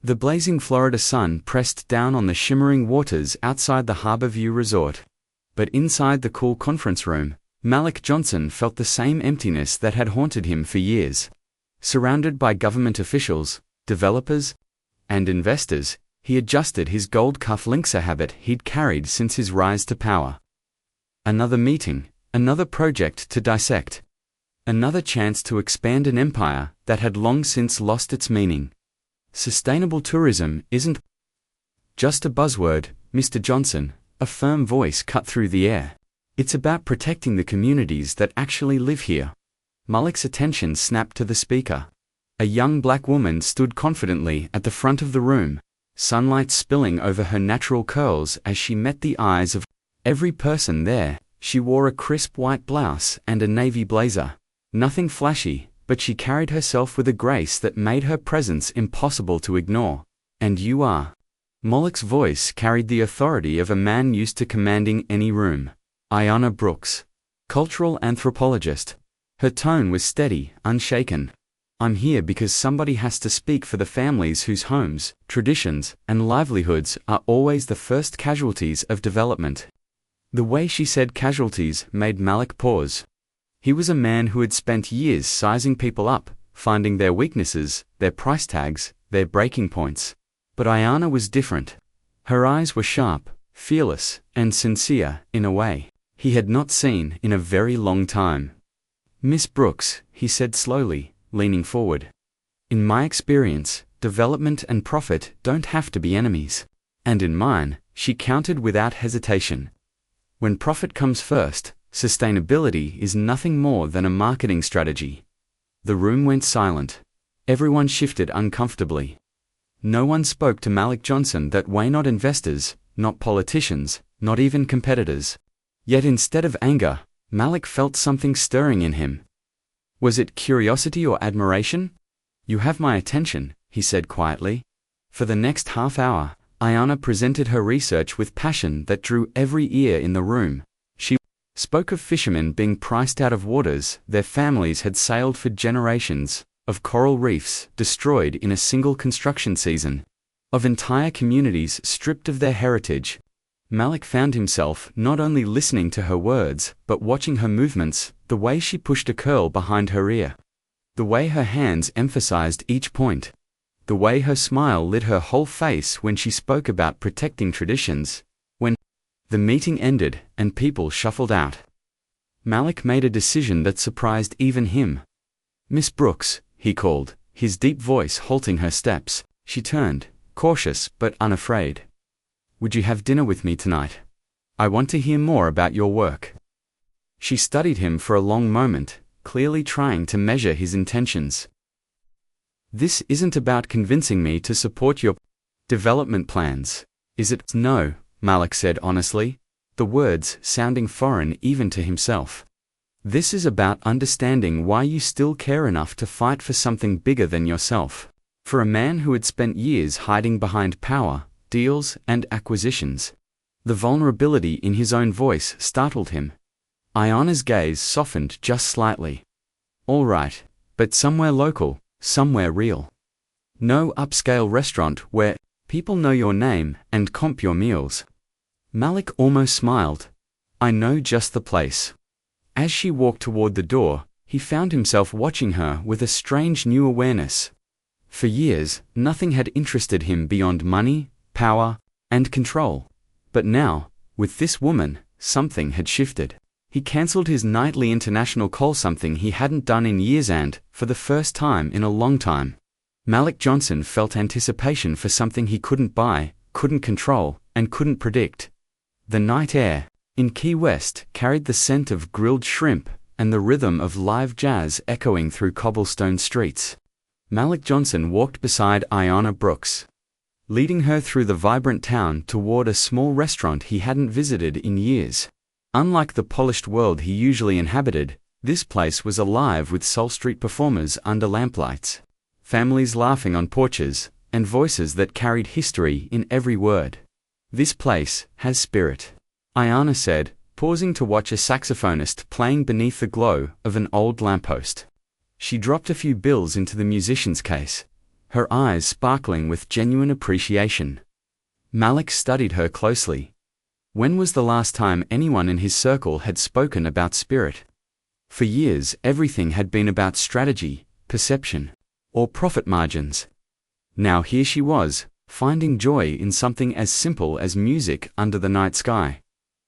The blazing Florida sun pressed down on the shimmering waters outside the Harbor View Resort. But inside the cool conference room, Malik Johnson felt the same emptiness that had haunted him for years. Surrounded by government officials, developers, and investors, he adjusted his gold cuff-links, a habit he'd carried since his rise to power. Another meeting, another project to dissect. Another chance to expand an empire that had long since lost its meaning. Sustainable tourism isn't just a buzzword, Mr. Johnson, a firm voice cut through the air. It's about protecting the communities that actually live here. Malik's attention snapped to the speaker. A young black woman stood confidently at the front of the room, sunlight spilling over her natural curls as she met the eyes of every person there. She wore a crisp white blouse and a navy blazer. Nothing flashy, but she carried herself with a grace that made her presence impossible to ignore. And you are. Malik's voice carried the authority of a man used to commanding any room. Ayanna Brooks, cultural anthropologist. Her tone was steady, unshaken. I'm here because somebody has to speak for the families whose homes, traditions, and livelihoods are always the first casualties of development. The way she said casualties made Malik pause. He was a man who had spent years sizing people up, finding their weaknesses, their price tags, their breaking points. But Ayanna was different. Her eyes were sharp, fearless, and sincere in a way he had not seen in a very long time. Miss Brooks, he said slowly, leaning forward. In my experience, development and profit don't have to be enemies. And in mine, she countered without hesitation. When profit comes first, sustainability is nothing more than a marketing strategy. The room went silent. Everyone shifted uncomfortably. No one spoke to Malik Johnson that way, not investors, not politicians, not even competitors. Yet instead of anger, Malik felt something stirring in him. Was it curiosity or admiration? You have my attention, he said quietly. For the next half hour, Ayanna presented her research with passion that drew every ear in the room. She spoke of fishermen being priced out of waters their families had sailed for generations, of coral reefs destroyed in a single construction season, of entire communities stripped of their heritage. Malik found himself not only listening to her words, but watching her movements, the way she pushed a curl behind her ear, the way her hands emphasized each point, the way her smile lit her whole face when she spoke about protecting traditions. When the meeting ended and people shuffled out, Malik made a decision that surprised even him. Miss Brooks, he called, his deep voice halting her steps. She turned, cautious but unafraid. Would you have dinner with me tonight? I want to hear more about your work. She studied him for a long moment, clearly trying to measure his intentions. This isn't about convincing me to support your development plans, is it? No, Malik said honestly, the words sounding foreign even to himself. This is about understanding why you still care enough to fight for something bigger than yourself. For a man who had spent years hiding behind power, deals, and acquisitions, the vulnerability in his own voice startled him. Ayanna's gaze softened just slightly. All right, but somewhere local, somewhere real. No upscale restaurant where people know your name and comp your meals. Malik almost smiled. I know just the place. As she walked toward the door, he found himself watching her with a strange new awareness. For years, nothing had interested him beyond money, power, and control. But now, with this woman, something had shifted. He cancelled his nightly international call, something he hadn't done in years and, for the first time in a long time, Malik Johnson felt anticipation for something he couldn't buy, couldn't control, and couldn't predict. The night air in Key West carried the scent of grilled shrimp and the rhythm of live jazz echoing through cobblestone streets. Malik Johnson walked beside Ayanna Brooks, leading her through the vibrant town toward a small restaurant he hadn't visited in years. Unlike the polished world he usually inhabited, this place was alive with Soul Street performers under lamplights, families laughing on porches, and voices that carried history in every word. This place has spirit, Ayanna said, pausing to watch a saxophonist playing beneath the glow of an old lamppost. She dropped a few bills into the musician's case, her eyes sparkling with genuine appreciation. Malik studied her closely. When was the last time anyone in his circle had spoken about spirit? For years, everything had been about strategy, perception, or profit margins. Now here she was, finding joy in something as simple as music under the night sky.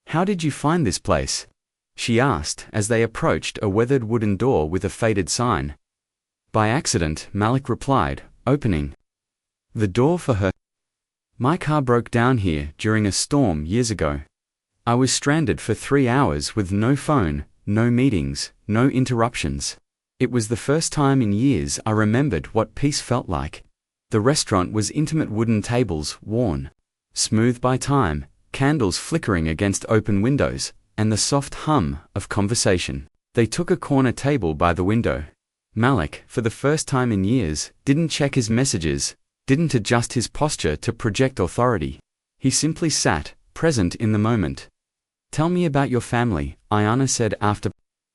"How did you find this place?" she asked as they approached a weathered wooden door with a faded sign. "By accident," Malik replied, opening the door for her. "My car broke down here during a storm years ago. I was stranded for 3 hours with no phone, no meetings, no interruptions. It was the first time in years I remembered what peace felt like. The restaurant was intimate wooden tables, worn smooth by time, candles flickering against open windows, and the soft hum of conversation. They took a corner table by the window. Malik, for the first time in years, didn't check his messages, didn't adjust his posture to project authority. He simply sat, present in the moment. "Tell me about your family," Ayana said after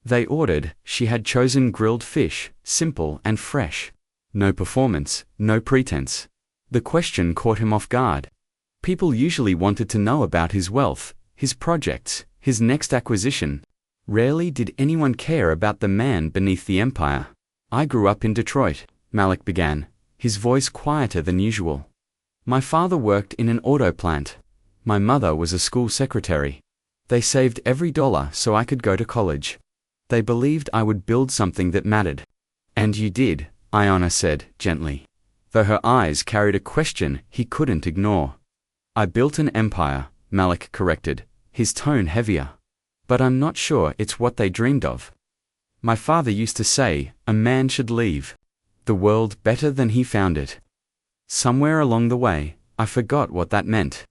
they ordered. She had chosen grilled fish, simple and fresh. No performance, no pretense. The question caught him off guard. People usually wanted to know about his wealth, his projects, his next acquisition. Rarely did anyone care about the man beneath the empire. "I grew up in Detroit," Malik began, his voice quieter than usual. "My father worked in an auto plant. My mother was a school secretary. They saved every dollar so I could go to college. They believed I would build something that mattered." "And you did," Ayana said, gently, though her eyes carried a question he couldn't ignore. "I built an empire," Malik corrected, his tone heavier. "But I'm not sure it's what they dreamed of. My father used to say, a man should leave the world better than he found it. Somewhere along the way, I forgot what that meant."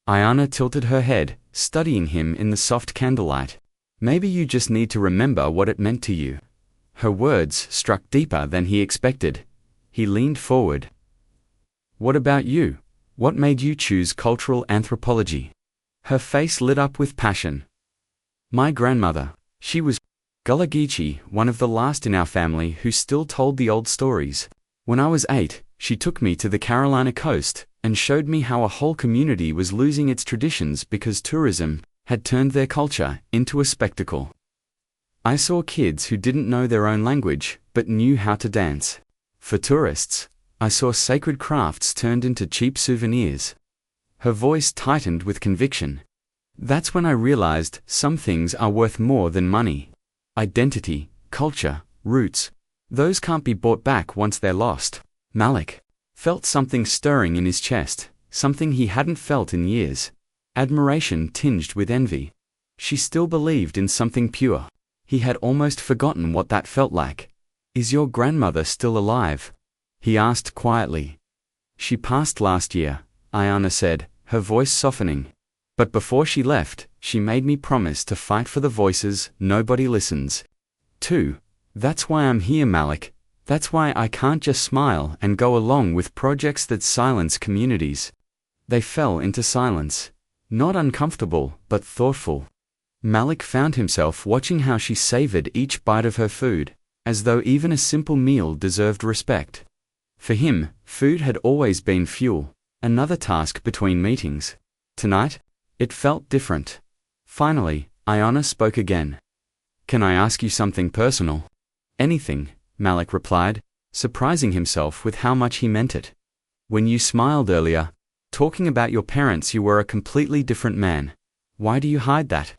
Ayana tilted her head, studying him in the soft candlelight. "Maybe you just need to remember what it meant to you." Her words struck deeper than he expected. He leaned forward. "What about you? What made you choose cultural anthropology?" Her face lit up with passion. "My grandmother. She was Gullah Geechee, one of the last in our family who still told the old stories. When I was 8, she took me to the Carolina coast and showed me how a whole community was losing its traditions because tourism had turned their culture into a spectacle. I saw kids who didn't know their own language but knew how to dance. For tourists, I saw sacred crafts turned into cheap souvenirs." Her voice tightened with conviction. "That's when I realized some things are worth more than money. Identity, culture, roots. Those can't be bought back once they're lost." Malik felt something stirring in his chest, something he hadn't felt in years. Admiration tinged with envy. She still believed in something pure. He had almost forgotten what that felt like. "Is your grandmother still alive?" he asked quietly. "She passed last year," Ayana said, her voice softening. "But before she left, she made me promise to fight for the voices nobody listens to. That's why I'm here, Malik. That's why I can't just smile and go along with projects that silence communities." They fell into silence. Not uncomfortable, but thoughtful. Malik found himself watching how she savored each bite of her food, as though even a simple meal deserved respect. For him, food had always been fuel, another task between meetings. Tonight, it felt different. Finally, Ayana spoke again. "Can I ask you something personal?" "Anything," Malik replied, surprising himself with how much he meant it. "When you smiled earlier, talking about your parents, you were a completely different man. Why do you hide that?"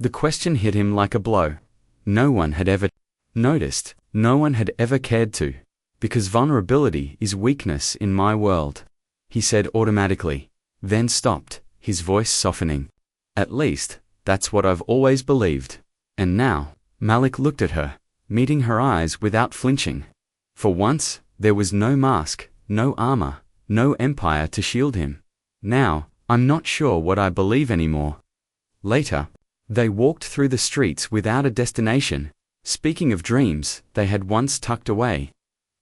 The question hit him like a blow. No one had ever noticed, no one had ever cared to. "Because vulnerability is weakness in my world," he said automatically, then stopped, his voice softening. "At least, that's what I've always believed." And now, Malik looked at her, meeting her eyes without flinching. For once, there was no mask, no armor, no empire to shield him. "Now, I'm not sure what I believe anymore." Later, they walked through the streets without a destination, speaking of dreams they had once tucked away.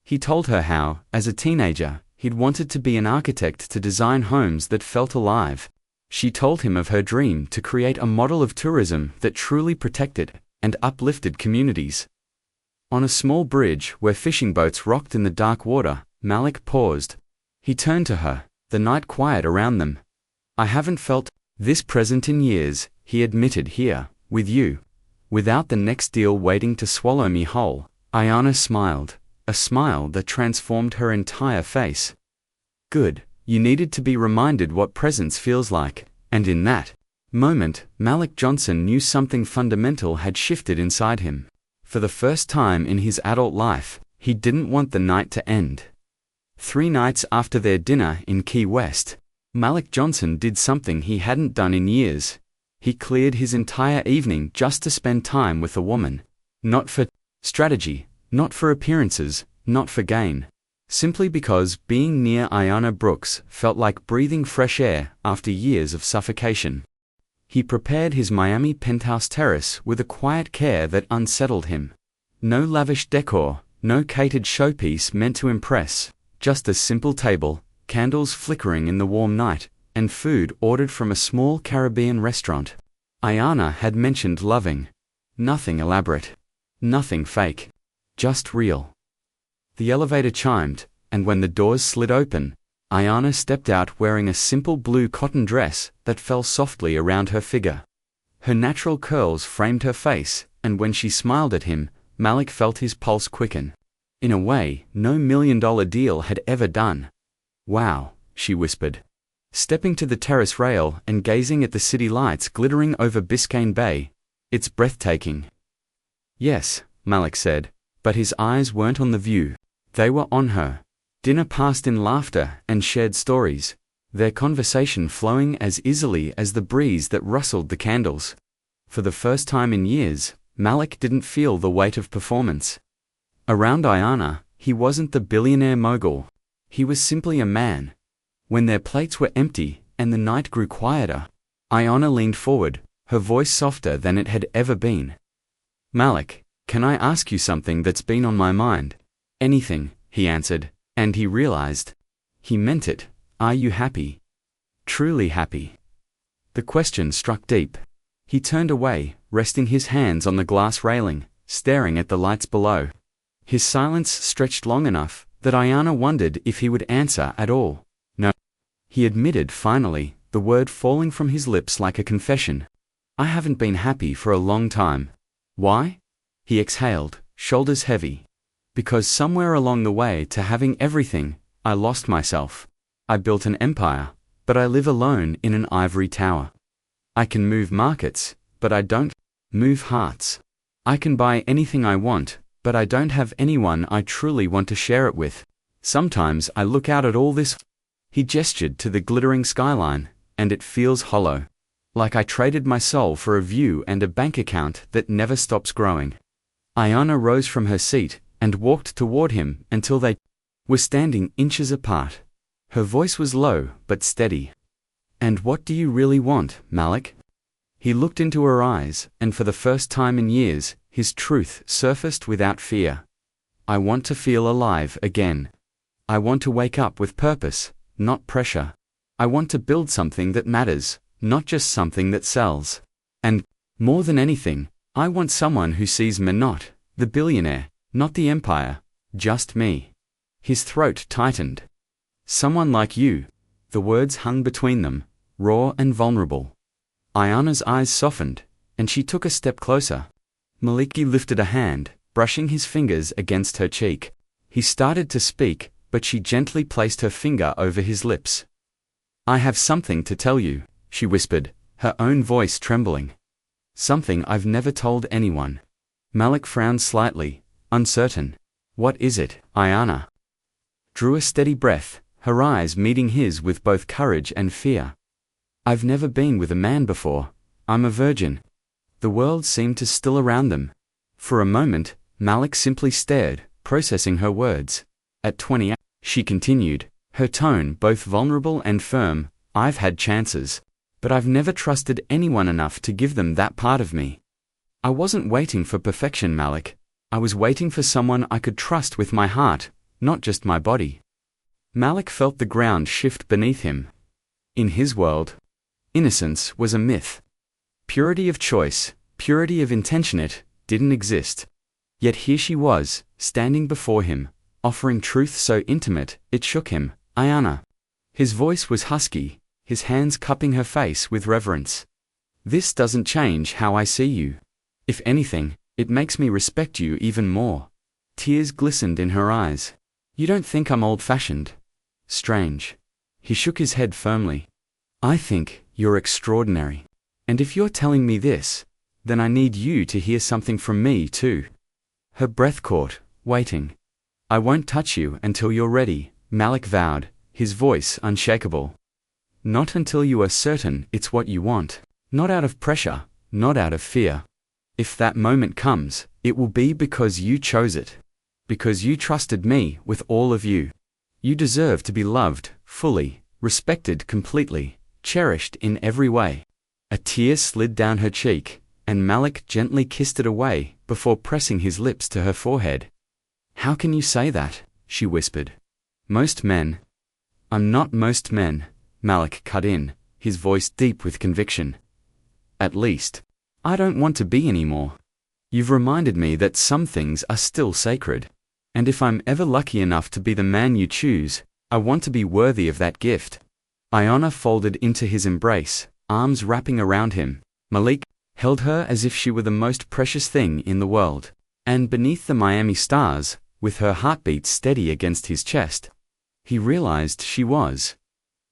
He told her how, as a teenager, he'd wanted to be an architect to design homes that felt alive. She told him of her dream to create a model of tourism that truly protected and uplifted communities. On a small bridge where fishing boats rocked in the dark water, Malik paused. He turned to her, the night quiet around them. I haven't felt this present in years, he admitted here, with you. Without the next deal waiting to swallow me whole. Ayana smiled, a smile that transformed her entire face. Good, you needed to be reminded what presence feels like, and in that moment, Malik Johnson knew something fundamental had shifted inside him. For the first time in his adult life, he didn't want the night to end. 3 nights after their dinner in Key West, Malik Johnson did something he hadn't done in years. He cleared his entire evening just to spend time with a woman. Not for strategy, not for appearances, not for gain. Simply because being near Ayana Brooks felt like breathing fresh air after years of suffocation. He prepared his Miami penthouse terrace with a quiet care that unsettled him. No lavish decor, no catered showpiece meant to impress, just a simple table, candles flickering in the warm night, and food ordered from a small Caribbean restaurant. Ayana had mentioned loving. Nothing elaborate. Nothing fake. Just real. The elevator chimed, and when the doors slid open, Ayana stepped out wearing a simple blue cotton dress that fell softly around her figure. Her natural curls framed her face, and when she smiled at him, Malik felt his pulse quicken. In a way, no million-dollar deal had ever done. Wow, she whispered. Stepping to the terrace rail and gazing at the city lights glittering over Biscayne Bay. It's breathtaking. Yes, Malik said, but his eyes weren't on the view. They were on her. Dinner passed in laughter and shared stories, their conversation flowing as easily as the breeze that rustled the candles. For the first time in years, Malik didn't feel the weight of performance. Around Ayana, he wasn't the billionaire mogul. He was simply a man. When their plates were empty and the night grew quieter, Ayana leaned forward, her voice softer than it had ever been. Malik, can I ask you something that's been on my mind? Anything, he answered, and he realized. He meant it. Are you happy? Truly happy? The question struck deep. He turned away, resting his hands on the glass railing, staring at the lights below. His silence stretched long enough that Ayana wondered if he would answer at all. No. He admitted finally, the word falling from his lips like a confession. I haven't been happy for a long time. Why? He exhaled, shoulders heavy. Because somewhere along the way to having everything, I lost myself. I built an empire, but I live alone in an ivory tower. I can move markets, but I don't move hearts. I can buy anything I want, but I don't have anyone I truly want to share it with. Sometimes I look out at all this. He gestured to the glittering skyline, and it feels hollow. Like I traded my soul for a view and a bank account that never stops growing. Ayana rose from her seat and walked toward him until they were standing inches apart. Her voice was low but steady. And what do you really want, Malik? He looked into her eyes, and for the first time in years, his truth surfaced without fear. I want to feel alive again. I want to wake up with purpose, not pressure. I want to build something that matters, not just something that sells. And, more than anything, I want someone who sees me, not the billionaire, not the empire, just me. His throat tightened. Someone like you. The words hung between them, raw and vulnerable. Ayana's eyes softened, and she took a step closer. Maliki lifted a hand, brushing his fingers against her cheek. He started to speak, but she gently placed her finger over his lips. I have something to tell you, she whispered, her own voice trembling. Something I've never told anyone. Malik frowned slightly, uncertain. What is it, Ayana? Drew a steady breath, her eyes meeting his with both courage and fear. I've never been with a man before. I'm a virgin. The world seemed to still around them. For a moment, Malik simply stared, processing her words. At 28, she continued, her tone both vulnerable and firm, I've had chances, but I've never trusted anyone enough to give them that part of me. I wasn't waiting for perfection, Malik. I was waiting for someone I could trust with my heart, not just my body. Malik felt the ground shift beneath him. In his world, innocence was a myth. Purity of choice, purity of intention, it didn't exist. Yet here she was, standing before him, offering truth so intimate, it shook him. Ayana. His voice was husky, his hands cupping her face with reverence. This doesn't change how I see you. If anything, it makes me respect you even more. Tears glistened in her eyes. You don't think I'm old-fashioned? Strange. He shook his head firmly. I think you're extraordinary. And if you're telling me this, then I need you to hear something from me too. Her breath caught, waiting. I won't touch you until you're ready, Malik vowed, his voice unshakable. Not until you are certain it's what you want. Not out of pressure, not out of fear. If that moment comes, it will be because you chose it. Because you trusted me with all of you. You deserve to be loved, fully, respected completely, cherished in every way. A tear slid down her cheek, and Malik gently kissed it away before pressing his lips to her forehead. How can you say that? She whispered. Most men. I'm not most men, Malik cut in, his voice deep with conviction. At least, I don't want to be anymore. You've reminded me that some things are still sacred. And if I'm ever lucky enough to be the man you choose, I want to be worthy of that gift. Ayana folded into his embrace, arms wrapping around him. Malik held her as if she were the most precious thing in the world. And beneath the Miami stars, with her heartbeat steady against his chest, he realized she was.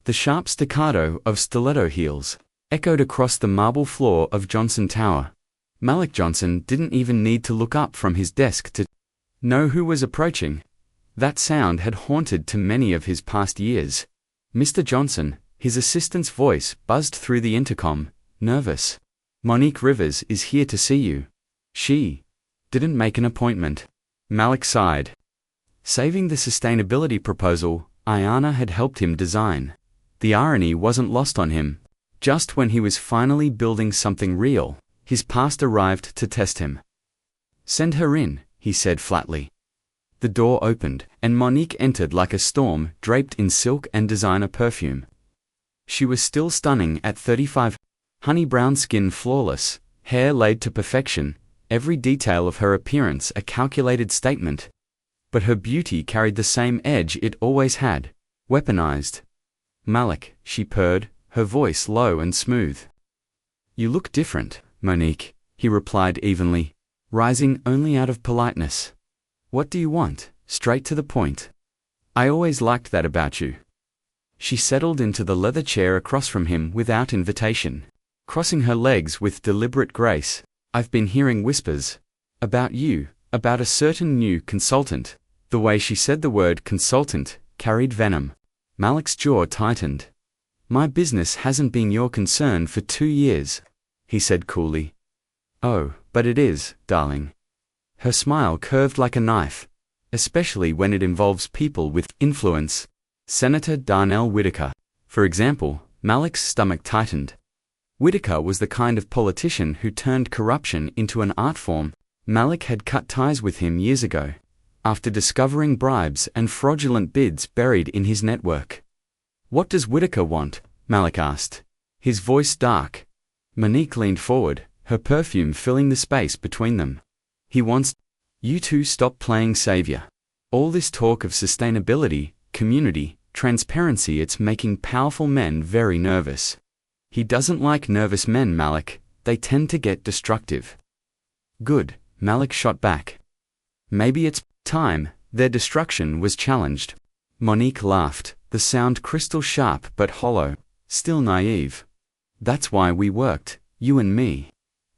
The sharp staccato of stiletto heels echoed across the marble floor of Johnson Tower. Malik Johnson didn't even need to look up from his desk to know who was approaching. That sound had haunted to many of his past years. Mr. Johnson, his assistant's voice buzzed through the intercom, nervous. Monique Rivers is here to see you. She didn't make an appointment. Malik sighed. Saving the sustainability proposal Ayana had helped him design. The irony wasn't lost on him. Just when he was finally building something real, his past arrived to test him. Send her in, he said flatly. The door opened, and Monique entered like a storm, draped in silk and designer perfume. She was still stunning at 35, honey brown skin flawless, hair laid to perfection, every detail of her appearance a calculated statement. But her beauty carried the same edge it always had, weaponized. Malik, she purred, her voice low and smooth. You look different, Monique, he replied evenly, rising only out of politeness. What do you want? Straight to the point. I always liked that about you. She settled into the leather chair across from him without invitation, crossing her legs with deliberate grace. I've been hearing whispers. About you, about a certain new consultant. The way she said the word consultant carried venom. Malik's jaw tightened. My business hasn't been your concern for 2 years, he said coolly. Oh, but it is, darling. Her smile curved like a knife, especially when it involves people with influence. Senator Darnell Whitaker, for example. Malik's stomach tightened. Whitaker was the kind of politician who turned corruption into an art form. Malik had cut ties with him years ago, after discovering bribes and fraudulent bids buried in his network. What does Whitaker want? Malik asked, his voice dark. Monique leaned forward, her perfume filling the space between them. He wants you to stop playing savior. All this talk of sustainability, community, transparency, it's making powerful men very nervous. He doesn't like nervous men, Malik. They tend to get destructive. Good, Malik shot back. Maybe it's time their destruction was challenged. Monique laughed, the sound crystal sharp but hollow, still naive. That's why we worked, you and me.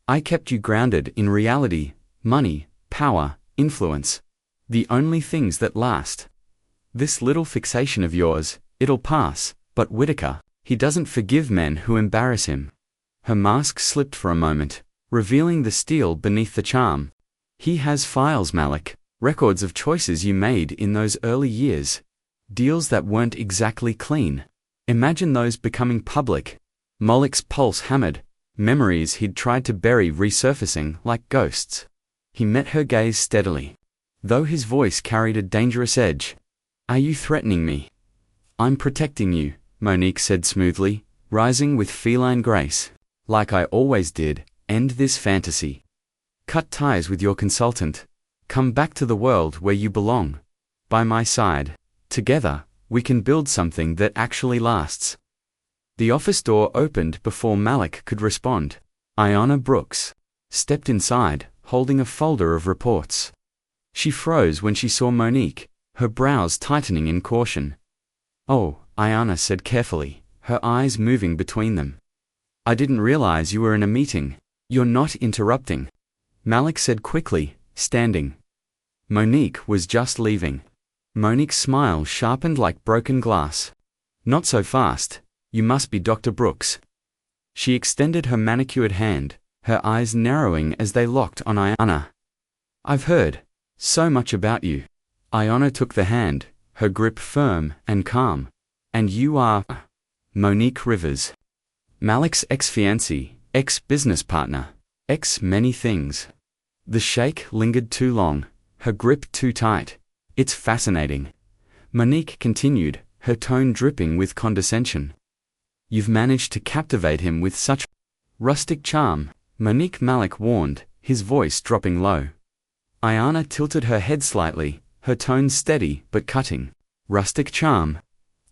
I kept you grounded in reality, money, power, influence. The only things that last. This little fixation of yours, it'll pass, but Whitaker, he doesn't forgive men who embarrass him. Her mask slipped for a moment, revealing the steel beneath the charm. He has files, Malik, records of choices you made in those early years. Deals that weren't exactly clean. Imagine those becoming public. Malik's pulse hammered, memories he'd tried to bury resurfacing like ghosts. He met her gaze steadily, though his voice carried a dangerous edge. Are you threatening me? I'm protecting you, Monique said smoothly, rising with feline grace. Like I always did, end this fantasy. Cut ties with your consultant. Come back to the world where you belong. by my side. Together, we can build something that actually lasts. The office door opened before Malik could respond. Ayanna Brooks stepped inside, holding a folder of reports. She froze when she saw Monique, her brows tightening in caution. "Oh," Ayanna said carefully, her eyes moving between them. "I didn't realize you were in a meeting. You're not interrupting," Malik said quickly, standing. Monique was just leaving. Monique's smile sharpened like broken glass. "Not so fast. You must be Dr. Brooks." She extended her manicured hand, her eyes narrowing as they locked on Ayanna. "I've heard so much about you." Ayanna took the hand, her grip firm and calm. "And you are Monique Rivers, Malik's ex-fiancée, ex-business partner, ex-many things." The shake lingered too long, her grip too tight. "It's fascinating," Monique continued, her tone dripping with condescension. "You've managed to captivate him with such rustic charm," Malik warned, his voice dropping low. Ayanna tilted her head slightly, her tone steady but cutting. "Rustic charm?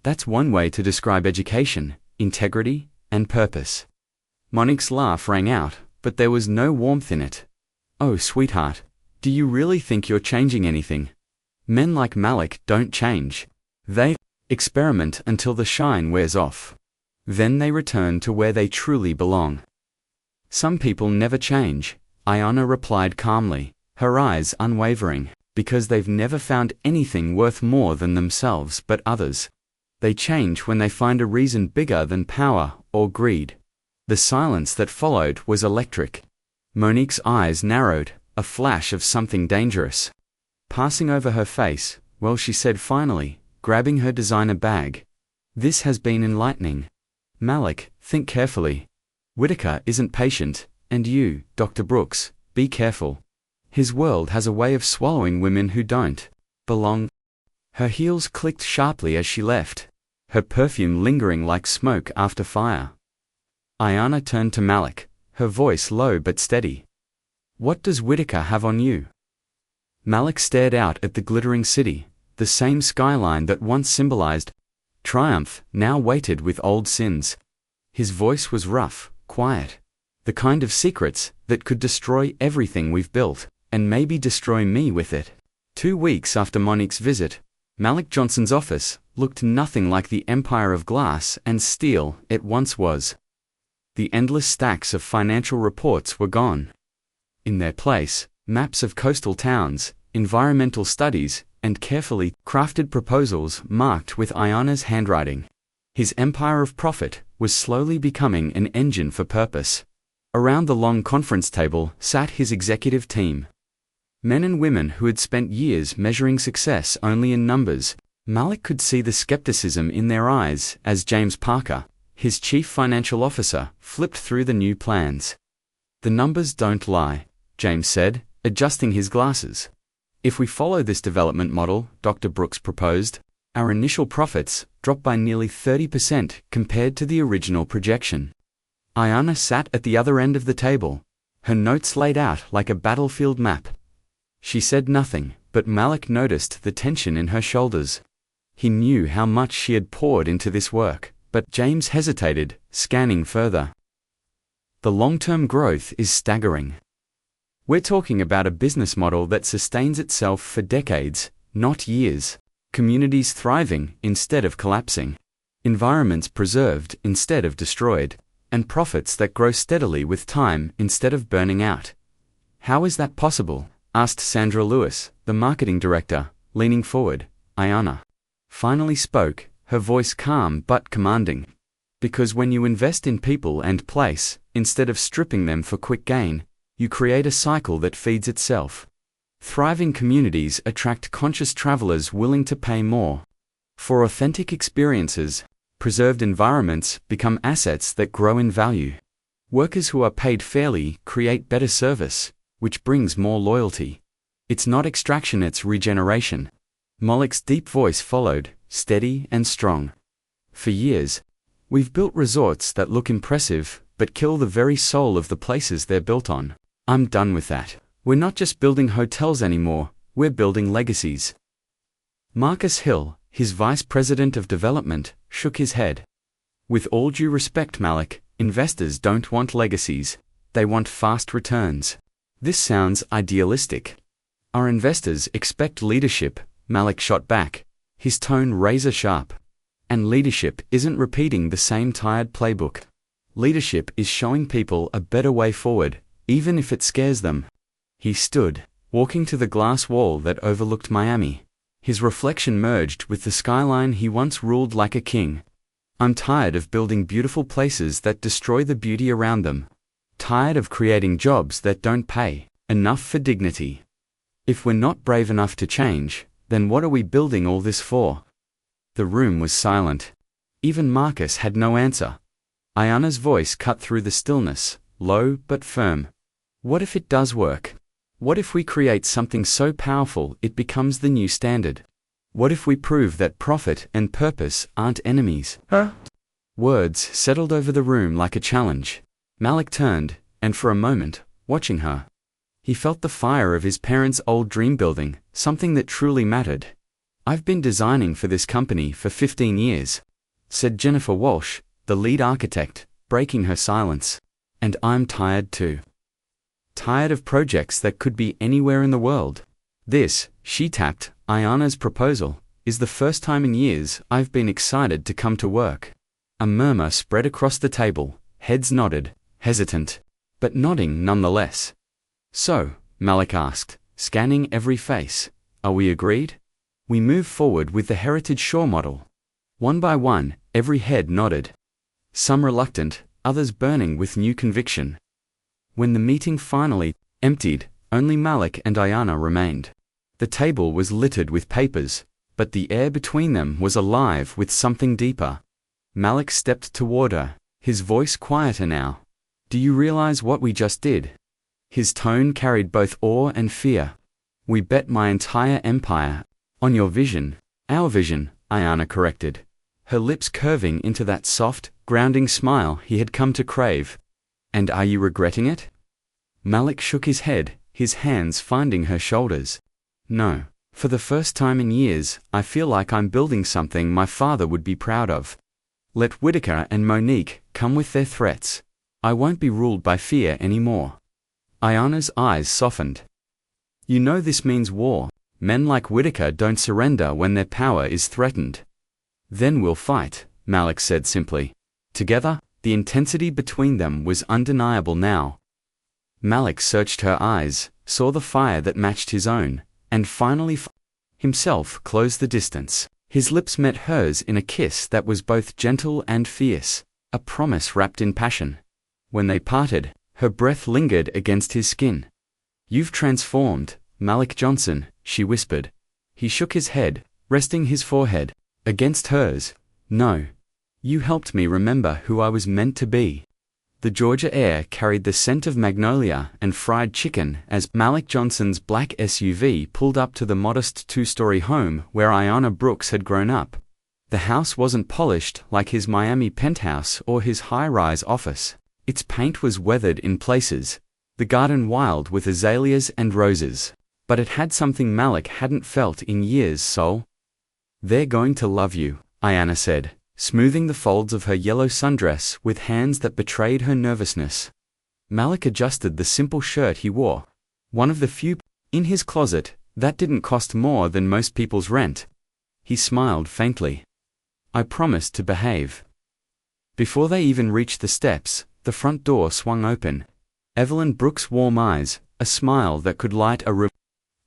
That's one way to describe education, integrity, and purpose." Monique's laugh rang out, but there was no warmth in it. "Oh, sweetheart, do you really think you're changing anything? Men like Malik don't change. They experiment until the shine wears off. Then they return to where they truly belong." "Some people never change," Ayanna replied calmly, her eyes unwavering, "because they've never found anything worth more than themselves but others. They change when they find a reason bigger than power or greed." The silence that followed was electric. Monique's eyes narrowed, a flash of something dangerous passing over her face. "Well," she said finally, grabbing her designer bag, "this has been enlightening. Malik, think carefully. Whitaker isn't patient, and you, Dr. Brooks, be careful. His world has a way of swallowing women who don't belong." Her heels clicked sharply as she left, her perfume lingering like smoke after fire. Ayanna turned to Malik, her voice low but steady. "What does Whitaker have on you?" Malik stared out at the glittering city, the same skyline that once symbolized triumph, now weighted with old sins. His voice was rough, quiet. "The kind of secrets that could destroy everything we've built, and maybe destroy me with it." 2 weeks after Monique's visit, Malik Johnson's office looked nothing like the empire of glass and steel it once was. The endless stacks of financial reports were gone. In their place, maps of coastal towns, environmental studies, and carefully crafted proposals marked with Ayanna's handwriting. His empire of profit was slowly becoming an engine for purpose. Around the long conference table sat his executive team. Men and women who had spent years measuring success only in numbers. Malik could see the skepticism in their eyes as James Parker, his chief financial officer, flipped through the new plans. "The numbers don't lie," James said, adjusting his glasses. "If we follow this development model," Dr. Brooks proposed, "our initial profits drop by nearly 30% compared to the original projection." Ayanna sat at the other end of the table, her notes laid out like a battlefield map. She said nothing, but Malik noticed the tension in her shoulders. He knew how much she had poured into this work, but James hesitated, scanning further. "The long-term growth is staggering. We're talking about a business model that sustains itself for decades, not years. Communities thriving instead of collapsing. Environments preserved instead of destroyed. And profits that grow steadily with time instead of burning out." "How is that possible?" asked Sandra Lewis, the marketing director, leaning forward. Ayanna finally spoke, her voice calm but commanding. "Because when you invest in people and place, instead of stripping them for quick gain, you create a cycle that feeds itself. Thriving communities attract conscious travelers willing to pay more for authentic experiences. Preserved environments become assets that grow in value. Workers who are paid fairly create better service, which brings more loyalty. It's not extraction, it's regeneration." Malik's deep voice followed, steady and strong. "For years, we've built resorts that look impressive, but kill the very soul of the places they're built on. I'm done with that. We're not just building hotels anymore, we're building legacies." Marcus Hill, his vice president of development, shook his head. With all due respect, Malik, investors don't want legacies. They want fast returns. This sounds idealistic. Our investors expect leadership, Malik shot back, his tone razor sharp. And leadership isn't repeating the same tired playbook. Leadership is showing people a better way forward, even if it scares them. He stood, walking to the glass wall that overlooked Miami. His reflection merged with the skyline he once ruled like a king. I'm tired of building beautiful places that destroy the beauty around them. Tired of creating jobs that don't pay enough for dignity. If we're not brave enough to change, then what are we building all this for? The room was silent. Even Marcus had no answer. Ayana's voice cut through the stillness, low but firm. What if it does work? What if we create something so powerful it becomes the new standard? What if we prove that profit and purpose aren't enemies? Words settled over the room like a challenge. Malik turned, and for a moment, watching her, he felt the fire of his parents' old dream building, something that truly mattered. I've been designing for this company for 15 years, said Jennifer Walsh, the lead architect, breaking her silence. And I'm tired too. Tired of projects that could be anywhere in the world. This, she tapped, Ayana's proposal, is the first time in years I've been excited to come to work. A murmur spread across the table, heads nodded, hesitant, but nodding nonetheless. So, Malik asked, scanning every face, are we agreed? We move forward with the Heritage Shore model. One by one, every head nodded. Some reluctant, others burning with new conviction. When the meeting finally emptied, only Malik and Ayana remained. The table was littered with papers, but the air between them was alive with something deeper. Malik stepped toward her, his voice quieter now. Do you realize what we just did? His tone carried both awe and fear. We bet my entire empire on your vision. Our vision, Ayana corrected, her lips curving into that soft, grounding smile he had come to crave. And are you regretting it? Malik shook his head, his hands finding her shoulders. No. For the first time in years, I feel like I'm building something my father would be proud of. Let Whitaker and Monique come with their threats. I won't be ruled by fear anymore. Ayana's eyes softened. You know this means war. Men like Whitaker don't surrender when their power is threatened. Then we'll fight, Malik said simply. Together, the intensity between them was undeniable now. Malik searched her eyes, saw the fire that matched his own, and finally himself closed the distance. His lips met hers in a kiss that was both gentle and fierce, a promise wrapped in passion. When they parted, her breath lingered against his skin. You've transformed, Malik Johnson, she whispered. He shook his head, resting his forehead against hers. No. You helped me remember who I was meant to be. The Georgia air carried the scent of magnolia and fried chicken as Malik Johnson's black SUV pulled up to the modest two-story home where Ayana Brooks had grown up. The house wasn't polished like his Miami penthouse or his high-rise office. Its paint was weathered in places, the garden wild with azaleas and roses. But it had something Malik hadn't felt in years, soul. They're going to love you, Ayana said, smoothing the folds of her yellow sundress with hands that betrayed her nervousness. Malik adjusted the simple shirt he wore, one of the few in his closet that didn't cost more than most people's rent. He smiled faintly. I promised to behave. Before they even reached the steps, the front door swung open. Evelyn Brooks' warm eyes, a smile that could light a room,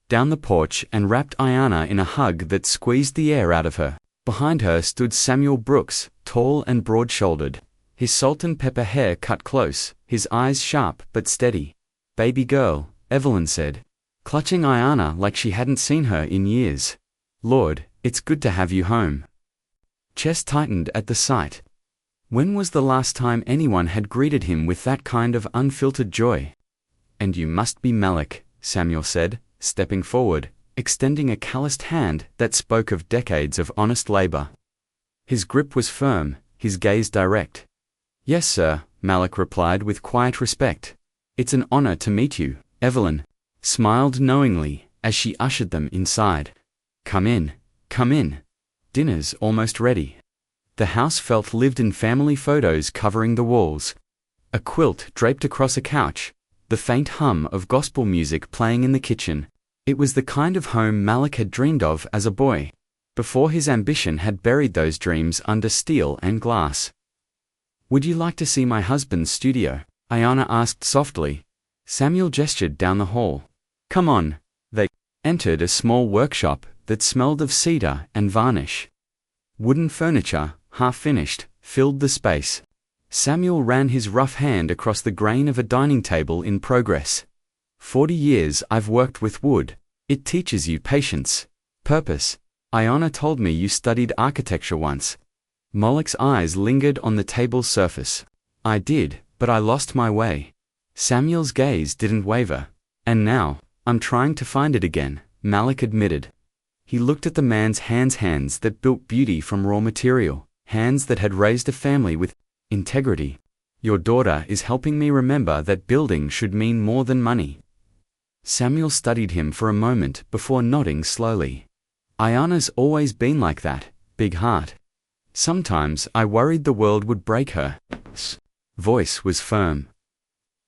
down the porch and wrapped Ayana in a hug that squeezed the air out of her. Behind her stood Samuel Brooks, tall and broad-shouldered, his salt and pepper hair cut close, his eyes sharp but steady. Baby girl, Evelyn said, clutching Ayana like she hadn't seen her in years. Lord, it's good to have you home. Chest tightened at the sight. When was the last time anyone had greeted him with that kind of unfiltered joy? And you must be Malik, Samuel said, stepping forward, extending a calloused hand that spoke of decades of honest labor. His grip was firm, his gaze direct. Yes, sir, Malik replied with quiet respect. It's an honor to meet you, Evelyn smiled knowingly as she ushered them inside. Come in, Come in. Dinner's almost ready. The house felt lived in, family photos covering the walls. A quilt draped across a couch, the faint hum of gospel music playing in the kitchen. It was the kind of home Malik had dreamed of as a boy, before his ambition had buried those dreams under steel and glass. Would you like to see my husband's studio? Ayana asked softly. Samuel gestured down the hall. Come on. They entered a small workshop that smelled of cedar and varnish. Wooden furniture, half-finished, filled the space. Samuel ran his rough hand across the grain of a dining table in progress. 40 years I've worked with wood. It teaches you patience, purpose. Ayana told me you studied architecture once. Malik's eyes lingered on the table's surface. I did, but I lost my way. Samuel's gaze didn't waver. And now, I'm trying to find it again, Malik admitted. He looked at the man's hands that built beauty from raw material, hands that had raised a family with integrity. Your daughter is helping me remember that building should mean more than money. Samuel studied him for a moment before nodding slowly. Ayana's always been like that, big heart. Sometimes I worried the world would break her. Voice was firm.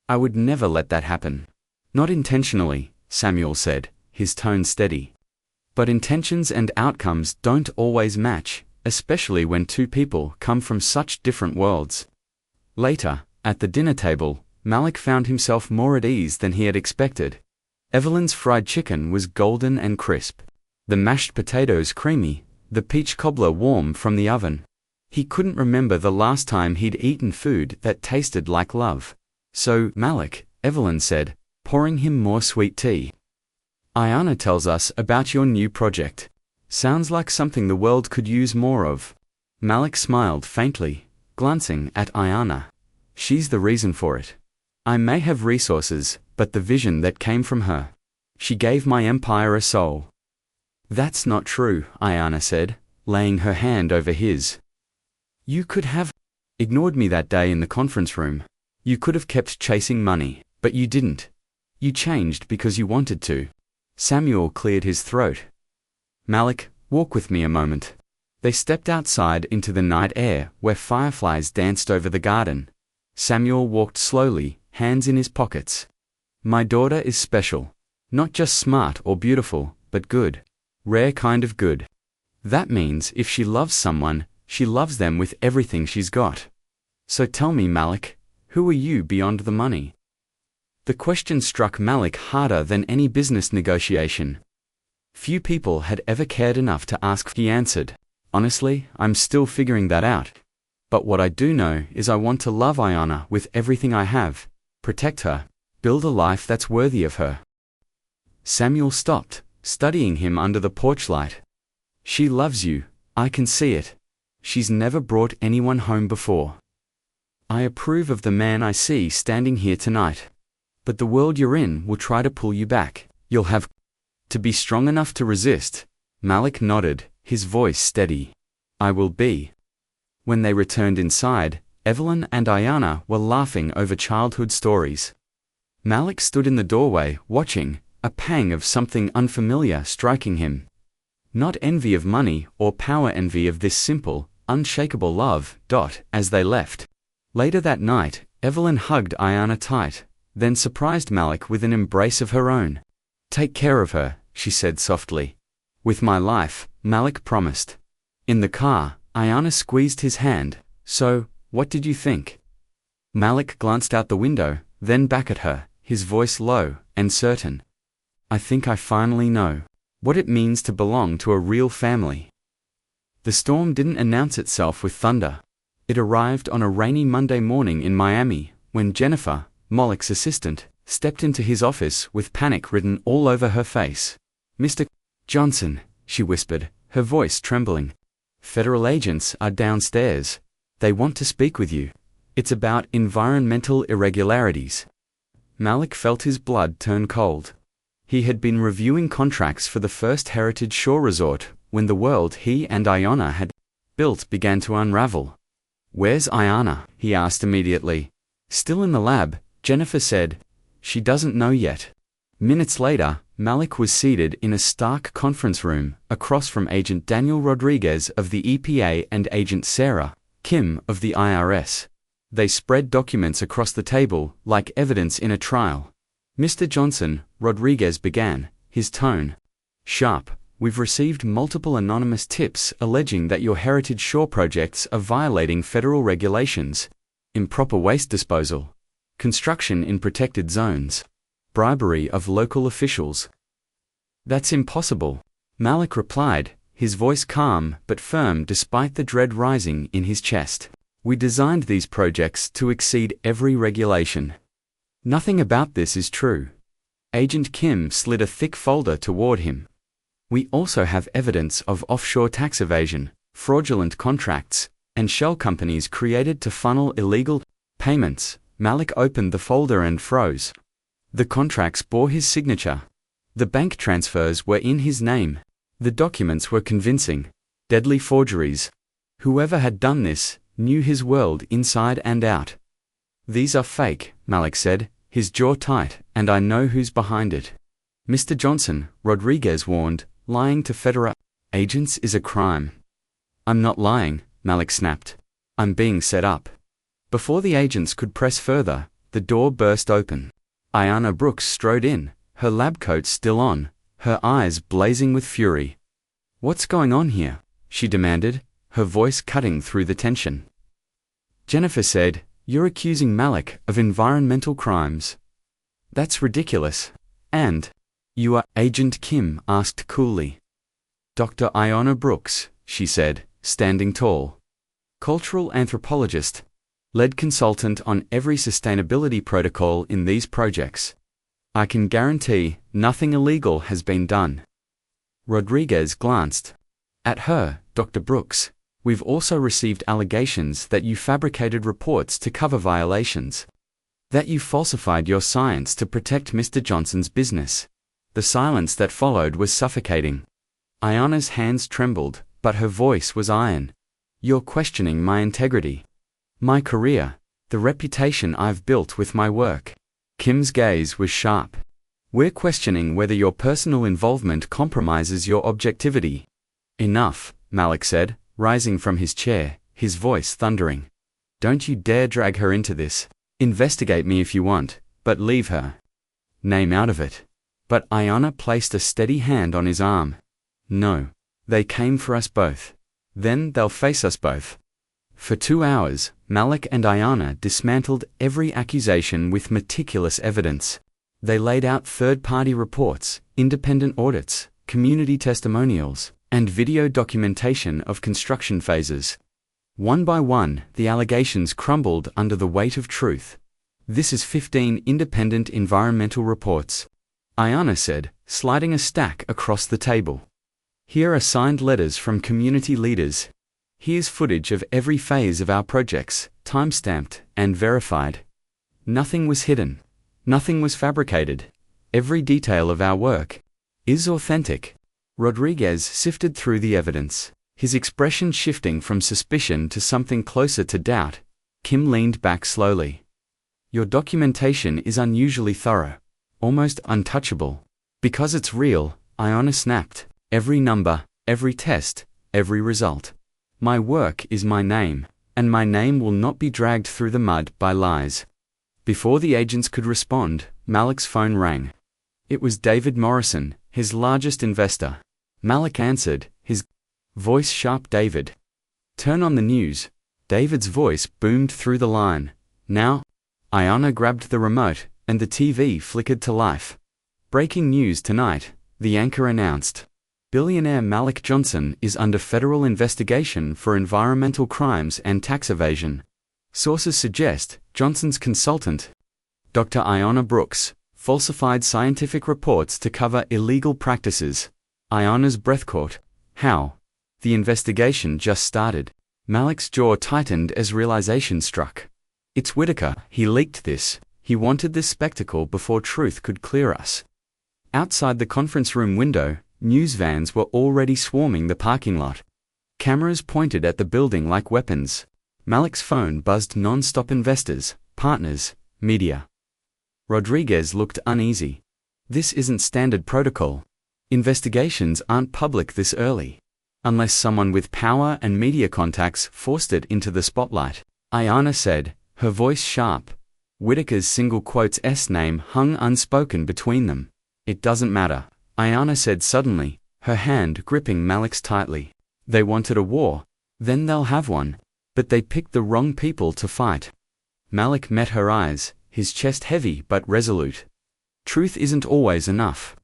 I would never let that happen. Not intentionally, Samuel said, his tone steady. But intentions and outcomes don't always match, especially when two people come from such different worlds. Later, at the dinner table, Malik found himself more at ease than he had expected. Evelyn's fried chicken was golden and crisp. The mashed potatoes creamy, the peach cobbler warm from the oven. He couldn't remember the last time he'd eaten food that tasted like love. So, Malik, Evelyn said, pouring him more sweet tea. Ayana tells us about your new project. Sounds like something the world could use more of. Malik smiled faintly, glancing at Ayana. She's the reason for it. I may have resources, but the vision that came from her. She gave my empire a soul. That's not true, Ayana said, laying her hand over his. You could have ignored me that day in the conference room. You could have kept chasing money, but you didn't. You changed because you wanted to. Samuel cleared his throat. Malik, walk with me a moment. They stepped outside into the night air where fireflies danced over the garden. Samuel walked slowly, hands in his pockets. My daughter is special. Not just smart or beautiful, but good. Rare kind of good. That means if she loves someone, she loves them with everything she's got. So tell me, Malik, who are you beyond the money? The question struck Malik harder than any business negotiation. Few people had ever cared enough to ask. He answered, honestly, I'm still figuring that out. But what I do know is I want to love Ayana with everything I have, protect her, build a life that's worthy of her. Samuel stopped, studying him under the porch light. She loves you, I can see it. She's never brought anyone home before. I approve of the man I see standing here tonight. But the world you're in will try to pull you back. You'll have to be strong enough to resist. Malik nodded, his voice steady. I will be. When they returned inside, Evelyn and Ayana were laughing over childhood stories. Malik stood in the doorway, watching, a pang of something unfamiliar striking him. Not envy of money or power, envy of this simple, unshakable love. As they left. Later that night, Evelyn hugged Ayana tight, then surprised Malik with an embrace of her own. Take care of her, she said softly. With my life, Malik promised. In the car, Ayana squeezed his hand. So, what did you think? Malik glanced out the window, then back at her, his voice low and certain. I think I finally know what it means to belong to a real family. The storm didn't announce itself with thunder. It arrived on a rainy Monday morning in Miami, when Jennifer, Malik's assistant, stepped into his office with panic written all over her face. Mr. Johnson, she whispered, her voice trembling. Federal agents are downstairs. They want to speak with you. It's about environmental irregularities. Malik felt his blood turn cold. He had been reviewing contracts for the first Heritage Shore resort when the world he and Ayana had built began to unravel. Where's Ayana? He asked immediately. Still in the lab, Jennifer said. She doesn't know yet. Minutes later, Malik was seated in a stark conference room across from Agent Daniel Rodriguez of the EPA and Agent Sarah Kim of the IRS. They spread documents across the table like evidence in a trial. "Mr. Johnson," Rodriguez began, his tone sharp, "we've received multiple anonymous tips alleging that your Heritage Shore projects are violating federal regulations, improper waste disposal, construction in protected zones, bribery of local officials." "That's impossible," Malik replied, his voice calm but firm despite the dread rising in his chest. "We designed these projects to exceed every regulation. Nothing about this is true." Agent Kim slid a thick folder toward him. "We also have evidence of offshore tax evasion, fraudulent contracts, and shell companies created to funnel illegal payments." Malik opened the folder and froze. The contracts bore his signature. The bank transfers were in his name. The documents were convincing. Deadly forgeries. Whoever had done this knew his world inside and out. "These are fake," Malik said, his jaw tight, "and I know who's behind it." "Mr. Johnson," Rodriguez warned, "lying to federal agents is a crime." "I'm not lying," Malik snapped. "I'm being set up." Before the agents could press further, the door burst open. Ayanna Brooks strode in, her lab coat still on, her eyes blazing with fury. "What's going on here?" she demanded, her voice cutting through the tension. Jennifer said, "You're accusing Malik of environmental crimes. That's ridiculous." "And you are?" Agent Kim asked coolly. "Dr. Ayanna Brooks," she said, standing tall. "Cultural anthropologist. Lead consultant on every sustainability protocol in these projects. I can guarantee nothing illegal has been done." Rodriguez glanced at her. "Dr. Brooks, we've also received allegations that you fabricated reports to cover violations. That you falsified your science to protect Mr. Johnson's business." The silence that followed was suffocating. Ayanna's hands trembled, but her voice was iron. "You're questioning my integrity, my career, the reputation I've built with my work." Kim's gaze was sharp. "We're questioning whether your personal involvement compromises your objectivity." "Enough," Malik said, rising from his chair, his voice thundering. "Don't you dare drag her into this. Investigate me if you want, but leave her name out of it." But Ayanna placed a steady hand on his arm. "No. They came for us both. Then they'll face us both." For 2 hours, Malik and Ayanna dismantled every accusation with meticulous evidence. They laid out third-party reports, independent audits, community testimonials, and video documentation of construction phases. One by one, the allegations crumbled under the weight of truth. "This is 15 independent environmental reports," Ayanna said, sliding a stack across the table. "Here are signed letters from community leaders. Here's footage of every phase of our projects, time-stamped and verified. Nothing was hidden. Nothing was fabricated. Every detail of our work is authentic." Rodriguez sifted through the evidence, his expression shifting from suspicion to something closer to doubt. Kim leaned back slowly. "Your documentation is unusually thorough, almost untouchable." "Because it's real," Ayanna snapped. "Every number, every test, every result. My work is my name, and my name will not be dragged through the mud by lies." Before the agents could respond, Malik's phone rang. It was David Morrison, his largest investor. Malik answered, his voice sharp. "David, turn on the news." David's voice boomed through the line. "Now?" Ayanna grabbed the remote, and the TV flickered to life. "Breaking news tonight," the anchor announced. "Billionaire Malik Johnson is under federal investigation for environmental crimes and tax evasion. Sources suggest Johnson's consultant, Dr. Ayanna Brooks, falsified scientific reports to cover illegal practices." Ayanna's breath caught. "How?" "The investigation just started." Malik's jaw tightened as realization struck. "It's Whitaker. He leaked this. He wanted this spectacle before truth could clear us." Outside the conference room window, news vans were already swarming the parking lot. Cameras pointed at the building like weapons. Malik's phone buzzed non-stop. Investors, partners, media. Rodriguez looked uneasy. This isn't standard protocol. Investigations aren't public this early. Unless someone with power and media contacts forced it into the spotlight, Ayanna said, her voice sharp. Whitaker's single quote's name hung unspoken between them. It doesn't matter, Ayanna said suddenly, her hand gripping Malik's tightly. They wanted a war. Then they'll have one. But they picked the wrong people to fight. Malik met her eyes, his chest heavy but resolute. Truth isn't always enough.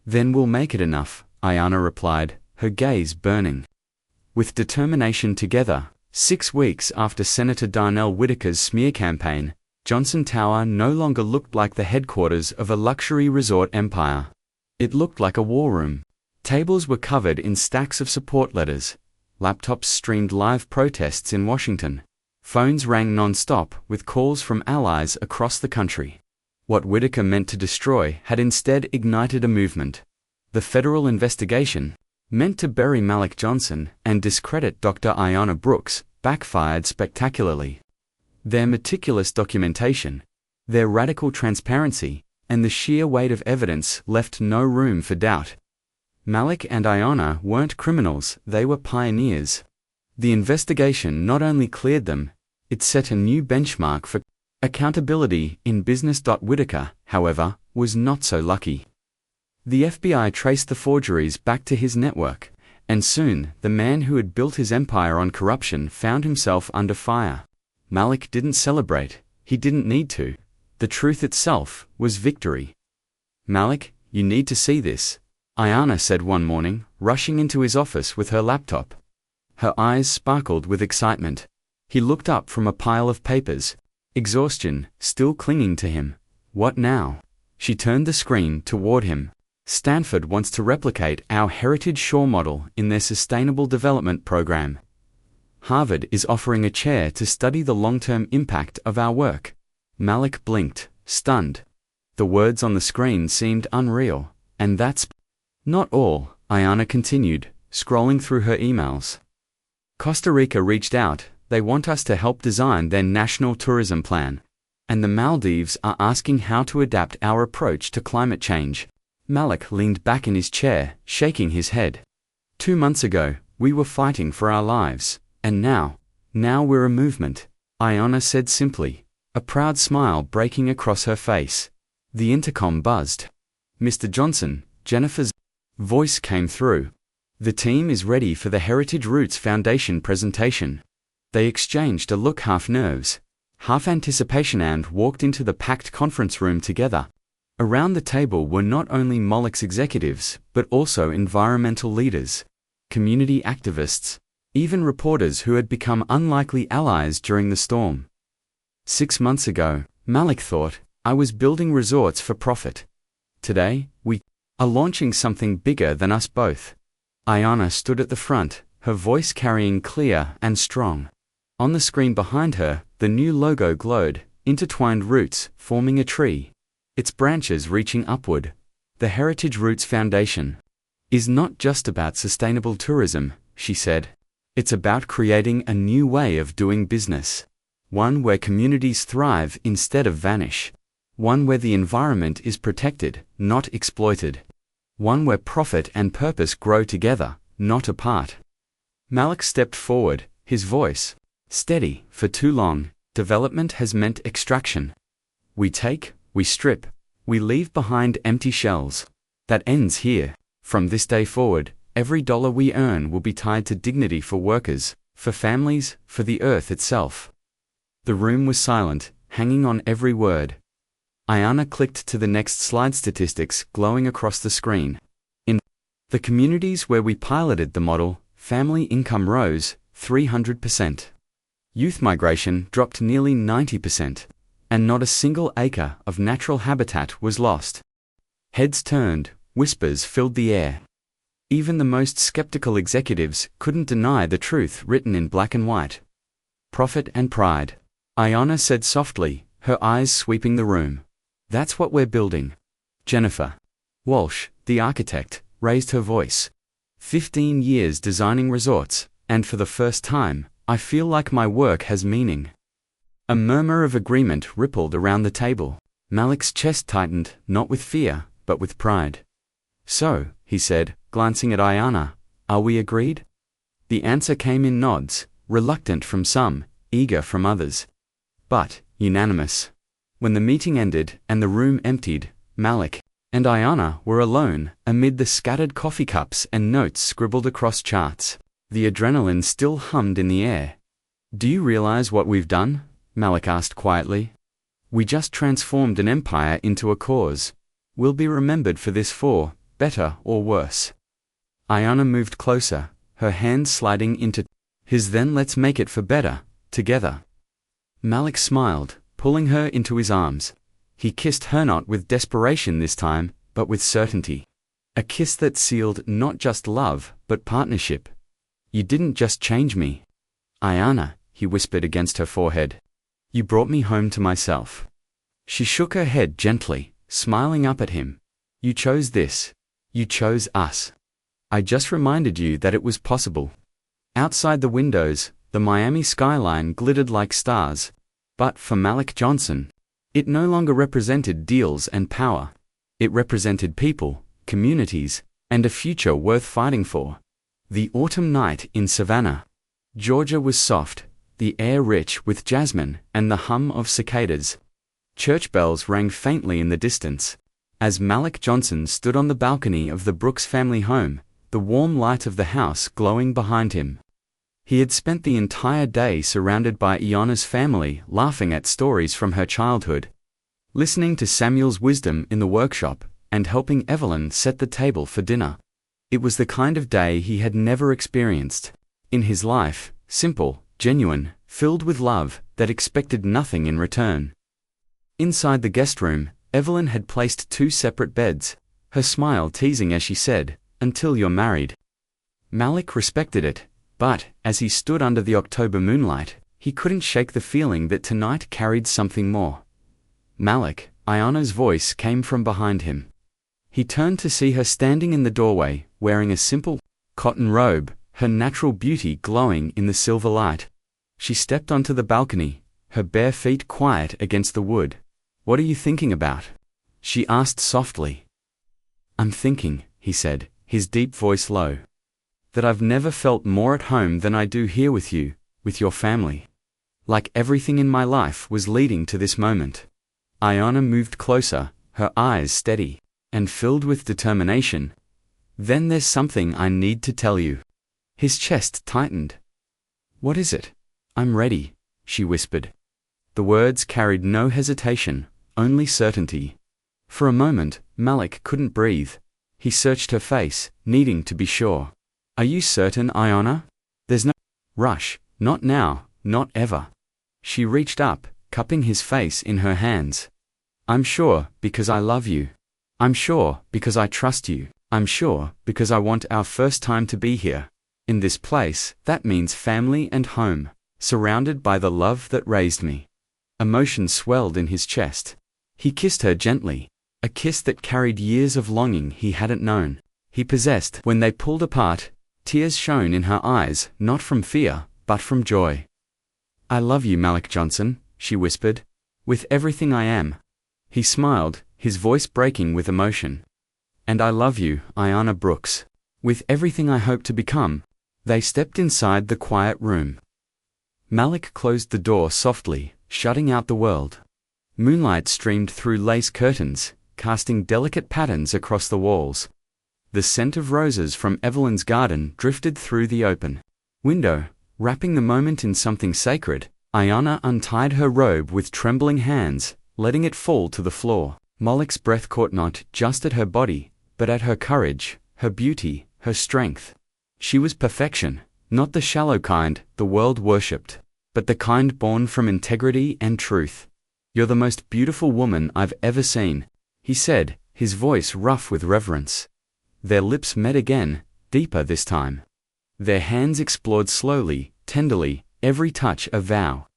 Then we'll make it enough, Ayanna replied, her gaze burning. With determination together, 6 weeks after Senator Darnell Whitaker's smear campaign, Johnson Tower no longer looked like the headquarters of a luxury resort empire. It looked like a war room. Tables were covered in stacks of support letters. Laptops streamed live protests in Washington. Phones rang non-stop with calls from allies across the country. What Whitaker meant to destroy had instead ignited a movement. The federal investigation, meant to bury Malik Johnson and discredit Dr. Ayanna Brooks, backfired spectacularly. Their meticulous documentation, their radical transparency, and the sheer weight of evidence left no room for doubt. Malik and Ayanna weren't criminals, they were pioneers. The investigation not only cleared them, it set a new benchmark for accountability in business. Whitaker, however, was not so lucky. The FBI traced the forgeries back to his network, and soon the man who had built his empire on corruption found himself under fire. Malik didn't celebrate, he didn't need to. The truth itself was victory. Malik, you need to see this, Ayanna said one morning, rushing into his office with her laptop. Her eyes sparkled with excitement. He looked up from a pile of papers, exhaustion still clinging to him. What now? She turned the screen toward him. Stanford wants to replicate our Heritage Shore model in their Sustainable Development Program. Harvard is offering a chair to study the long-term impact of our work. Malik blinked, stunned. The words on the screen seemed unreal, and that's not all, Ayanna continued, scrolling through her emails. Costa Rica reached out, they want us to help design their national tourism plan. And the Maldives are asking how to adapt our approach to climate change. Malik leaned back in his chair, shaking his head. 2 months ago, we were fighting for our lives, and now we're a movement, Ayanna said simply, a proud smile breaking across her face. The intercom buzzed. Mr. Johnson, Jennifer's voice came through. The team is ready for the Heritage Roots Foundation presentation. They exchanged a look half nerves, half anticipation and walked into the packed conference room together. Around the table were not only Malik's executives, but also environmental leaders, community activists, even reporters who had become unlikely allies during the storm. 6 months ago, Malik thought, I was building resorts for profit. Today, we are launching something bigger than us both. Ayanna stood at the front, her voice carrying clear and strong. On the screen behind her, the new logo glowed, intertwined roots forming a tree, its branches reaching upward. The Heritage Roots Foundation is not just about sustainable tourism, she said. It's about creating a new way of doing business. One where communities thrive instead of vanish. One where the environment is protected, not exploited. One where profit and purpose grow together, not apart. Malik stepped forward, his voice steady. For too long, development has meant extraction. We take, we strip, we leave behind empty shells. That ends here. From this day forward, every dollar we earn will be tied to dignity for workers, for families, for the earth itself. The room was silent, hanging on every word. Ayanna clicked to the next slide, statistics glowing across the screen. In the communities where we piloted the model, family income rose 300%. Youth migration dropped nearly 90%. And not a single acre of natural habitat was lost. Heads turned, whispers filled the air. Even the most skeptical executives couldn't deny the truth written in black and white. Profit and pride, Ayanna said softly, her eyes sweeping the room. That's what we're building. Jennifer Walsh, the architect, raised her voice. 15 years designing resorts, and for the first time, I feel like my work has meaning. A murmur of agreement rippled around the table. Malik's chest tightened, not with fear, but with pride. "So," he said, glancing at Ayana, "are we agreed?" The answer came in nods, reluctant from some, eager from others, but unanimous. When the meeting ended and the room emptied, Malik and Ayana were alone amid the scattered coffee cups and notes scribbled across charts. The adrenaline still hummed in the air. "Do you realize what we've done?" Malik asked quietly. "We just transformed an empire into a cause. We'll be remembered for this for better or worse." Ayana moved closer, her hands sliding into his. "Then let's make it for better, together." Malik smiled, pulling her into his arms. He kissed her not with desperation this time, but with certainty. A kiss that sealed not just love, but partnership. "You didn't just change me, Ayana," he whispered against her forehead. "You brought me home to myself." She shook her head gently, smiling up at him. "You chose this. You chose us. I just reminded you that it was possible." Outside the windows, the Miami skyline glittered like stars. But for Malik Johnson, it no longer represented deals and power. It represented people, communities, and a future worth fighting for. The autumn night in Savannah, Georgia was soft, the air rich with jasmine and the hum of cicadas. Church bells rang faintly in the distance. As Malik Johnson stood on the balcony of the Brooks family home, the warm light of the house glowing behind him. He had spent the entire day surrounded by Iana's family, laughing at stories from her childhood, listening to Samuel's wisdom in the workshop, and helping Evelyn set the table for dinner. It was the kind of day he had never experienced in his life, simple, genuine, filled with love that expected nothing in return. Inside the guest room, Evelyn had placed 2 separate beds, her smile teasing as she said, "Until you're married." Malik respected it, but as he stood under the October moonlight, he couldn't shake the feeling that tonight carried something more. "Malik," Ayana's voice came from behind him. He turned to see her standing in the doorway, wearing a simple cotton robe, her natural beauty glowing in the silver light. She stepped onto the balcony, her bare feet quiet against the wood. "What are you thinking about?" she asked softly. "I'm thinking," he said, his deep voice low, "that I've never felt more at home than I do here with you, with your family. Like everything in my life was leading to this moment." Ayana moved closer, her eyes steady and filled with determination. "Then there's something I need to tell you." His chest tightened. "What is it?" "I'm ready," she whispered. The words carried no hesitation, only certainty. For a moment, Malik couldn't breathe. He searched her face, needing to be sure. "Are you certain, Ayana? There's no rush, not now, not ever." She reached up, cupping his face in her hands. "I'm sure, because I love you. I'm sure, because I trust you. I'm sure, because I want our first time to be here. In this place, that means family and home, surrounded by the love that raised me." Emotion swelled in his chest. He kissed her gently, a kiss that carried years of longing he hadn't known. He possessed. When they pulled apart, tears shone in her eyes, not from fear, but from joy. "I love you, Malik Johnson," she whispered, "with everything I am." He smiled, his voice breaking with emotion. "And I love you, Ayana Brooks, with everything I hope to become." They stepped inside the quiet room. Malik closed the door softly, shutting out the world. Moonlight streamed through lace curtains, casting delicate patterns across the walls. The scent of roses from Evelyn's garden drifted through the open window, wrapping the moment in something sacred. Ayana untied her robe with trembling hands, letting it fall to the floor. Malik's breath caught not just at her body, but at her courage, her beauty, her strength. She was perfection, not the shallow kind the world worshipped, but the kind born from integrity and truth. "You're the most beautiful woman I've ever seen," he said, his voice rough with reverence. Their lips met again, deeper this time. Their hands explored slowly, tenderly, every touch a vow.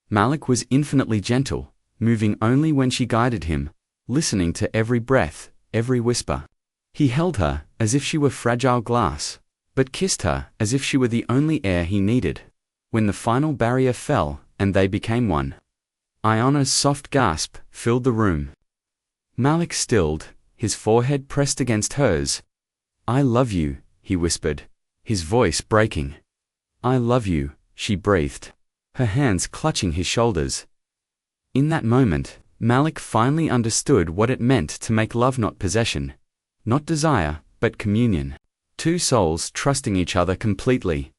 Malik was infinitely gentle, moving only when she guided him, listening to every breath, every whisper. He held her as if she were fragile glass, but kissed her as if she were the only air he needed. When the final barrier fell, and they became one, Ayana's soft gasp filled the room. Malik stilled, his forehead pressed against hers. "I love you," he whispered, his voice breaking. "I love you," she breathed, her hands clutching his shoulders. In that moment, Malik finally understood what it meant to make love not possession, not desire, but communion. Two souls trusting each other completely.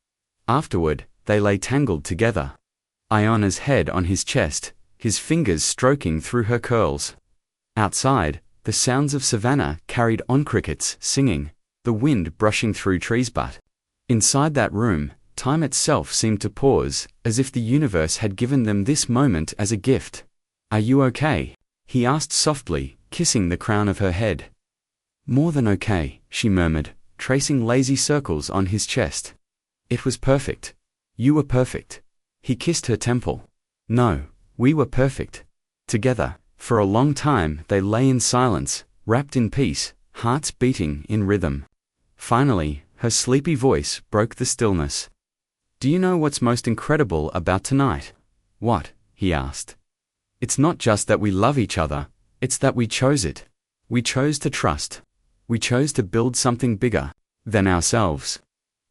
Afterward, they lay tangled together. Iona's head on his chest, his fingers stroking through her curls. Outside, the sounds of savannah carried on, crickets singing, the wind brushing through trees. But inside that room, time itself seemed to pause, as if the universe had given them this moment as a gift. "Are you okay?" he asked softly, kissing the crown of her head. "More than okay," she murmured, tracing lazy circles on his chest. "It was perfect. You were perfect." He kissed her temple. "No, we were perfect." Together, for a long time, they lay in silence, wrapped in peace, hearts beating in rhythm. Finally, her sleepy voice broke the stillness. "Do you know what's most incredible about tonight?" "What?" he asked. "It's not just that we love each other, it's that we chose it. We chose to trust. We chose to build something bigger than ourselves."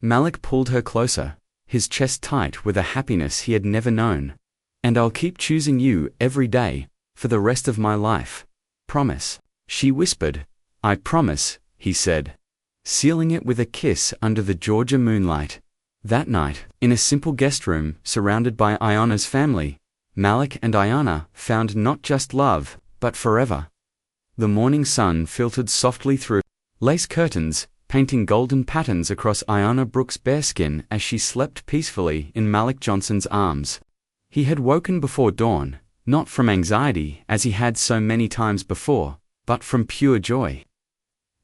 Malik pulled her closer, his chest tight with a happiness he had never known. "And I'll keep choosing you every day, for the rest of my life. Promise," she whispered. "I promise," he said, sealing it with a kiss under the Georgia moonlight. That night, in a simple guest room, surrounded by Iona's family, Malik and Iona found not just love, but forever. The morning sun filtered softly through lace curtains, painting golden patterns across Iona Brooks' bare skin as she slept peacefully in Malik Johnson's arms. He had woken before dawn, not from anxiety as he had so many times before, but from pure joy.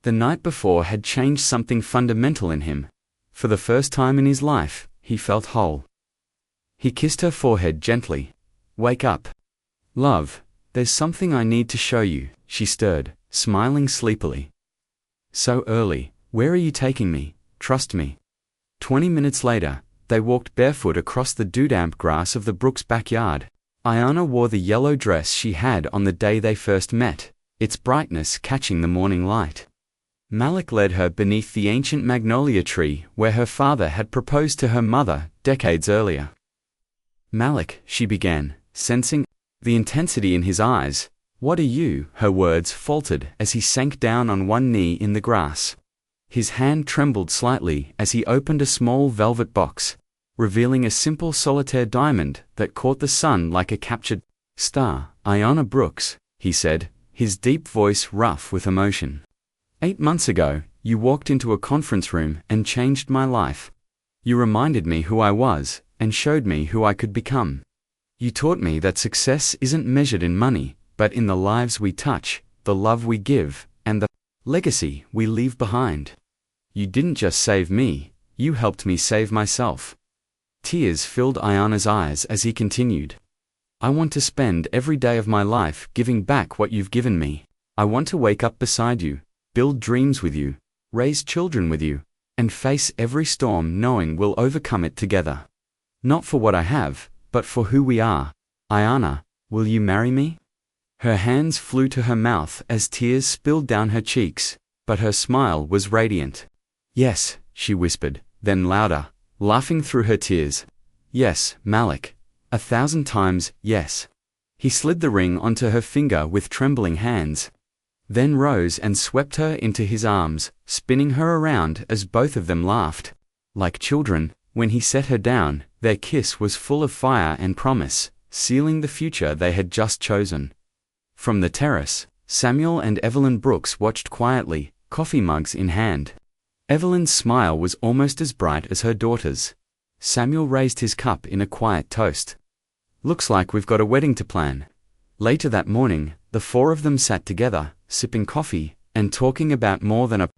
The night before had changed something fundamental in him. For the first time in his life, he felt whole. He kissed her forehead gently. "Wake up. Love, there's something I need to show you," she stirred, smiling sleepily. "So early, where are you taking me? Trust me." 20 minutes later, they walked barefoot across the dew-damp grass of the Brooks' backyard. Iona wore the yellow dress she had on the day they first met, its brightness catching the morning light. Malik led her beneath the ancient magnolia tree where her father had proposed to her mother decades earlier. "Malik," she began, sensing the intensity in his eyes. "What are you?" Her words faltered as he sank down on one knee in the grass. His hand trembled slightly as he opened a small velvet box, revealing a simple solitaire diamond that caught the sun like a captured star. "Iona Brooks," he said, his deep voice rough with emotion. 8 months ago, you walked into a conference room and changed my life. You reminded me who I was and showed me who I could become. You taught me that success isn't measured in money, but in the lives we touch, the love we give, and the legacy we leave behind. You didn't just save me, you helped me save myself." Tears filled Iona's eyes as he continued. "I want to spend every day of my life giving back what you've given me. I want to wake up beside you, build dreams with you, raise children with you, and face every storm knowing we'll overcome it together. Not for what I have, but for who we are. Iona, will you marry me?" Her hands flew to her mouth as tears spilled down her cheeks, but her smile was radiant. "Yes," she whispered, then louder, laughing through her tears. "Yes, Malik. 1,000 times, yes." He slid the ring onto her finger with trembling hands, then rose and swept her into his arms, spinning her around as both of them laughed. Like children, when he set her down, their kiss was full of fire and promise, sealing the future they had just chosen. From the terrace, Samuel and Evelyn Brooks watched quietly, coffee mugs in hand. Evelyn's smile was almost as bright as her daughter's. Samuel raised his cup in a quiet toast. "Looks like we've got a wedding to plan." Later that morning, the four of them sat together, sipping coffee, and talking about more than a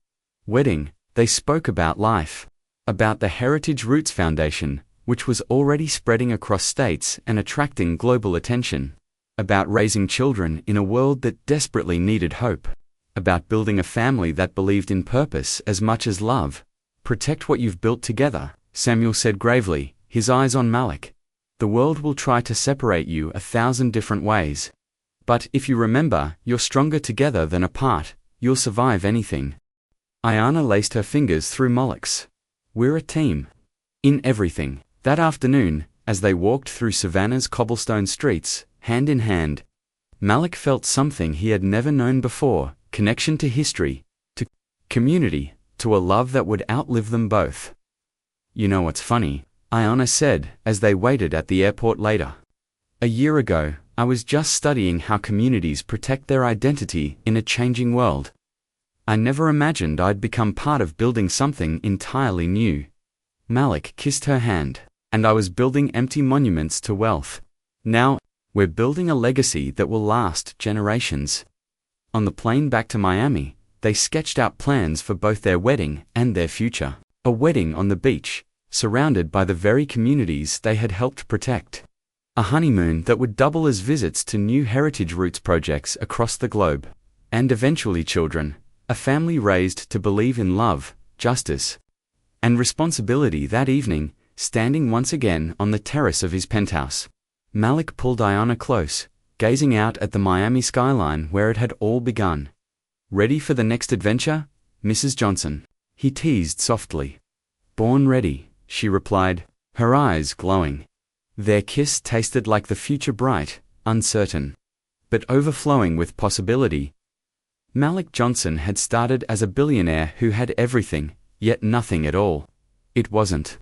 wedding. They spoke about life, about the Heritage Roots Foundation, which was already spreading across states and attracting global attention, about raising children in a world that desperately needed hope, about building a family that believed in purpose as much as love. "Protect what you've built together," Samuel said gravely, his eyes on Malik. "The world will try to separate you 1,000 different ways. But if you remember, you're stronger together than apart. You'll survive anything. Ayana laced her fingers through Malik's. We're a team. In everything. That afternoon, as they walked through Savannah's cobblestone streets, hand in hand, Malik felt something he had never known before: connection to history, to community, to a love that would outlive them both. You know what's funny? Ayana said, as they waited at the airport later. A year ago, I was just studying how communities protect their identity in a changing world. I never imagined I'd become part of building something entirely new. Malik kissed her hand. And I was building empty monuments to wealth. Now, we're building a legacy that will last generations. On the plane back to Miami, they sketched out plans for both their wedding and their future. A wedding on the beach, surrounded by the very communities they had helped protect. A honeymoon that would double as visits to new heritage roots projects across the globe. And eventually children, a family raised to believe in love, justice, and responsibility. That evening, standing once again on the terrace of his penthouse, Malik pulled Ayana close, gazing out at the Miami skyline where it had all begun. Ready for the next adventure, Mrs. Johnson? He teased softly. Born ready, she replied, her eyes glowing. Their kiss tasted like the future, bright, uncertain, but overflowing with possibility. Malik Johnson had started as a billionaire who had everything, yet nothing at all. It wasn't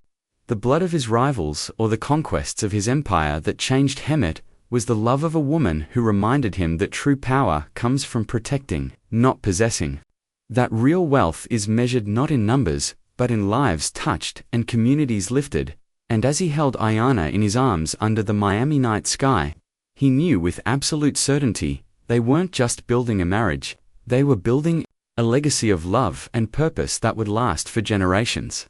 the blood of his rivals or the conquests of his empire that changed him. It was the love of a woman who reminded him that true power comes from protecting, not possessing. That real wealth is measured not in numbers, but in lives touched and communities lifted. And as he held Ayana in his arms under the Miami night sky, he knew with absolute certainty they weren't just building a marriage, they were building a legacy of love and purpose that would last for generations.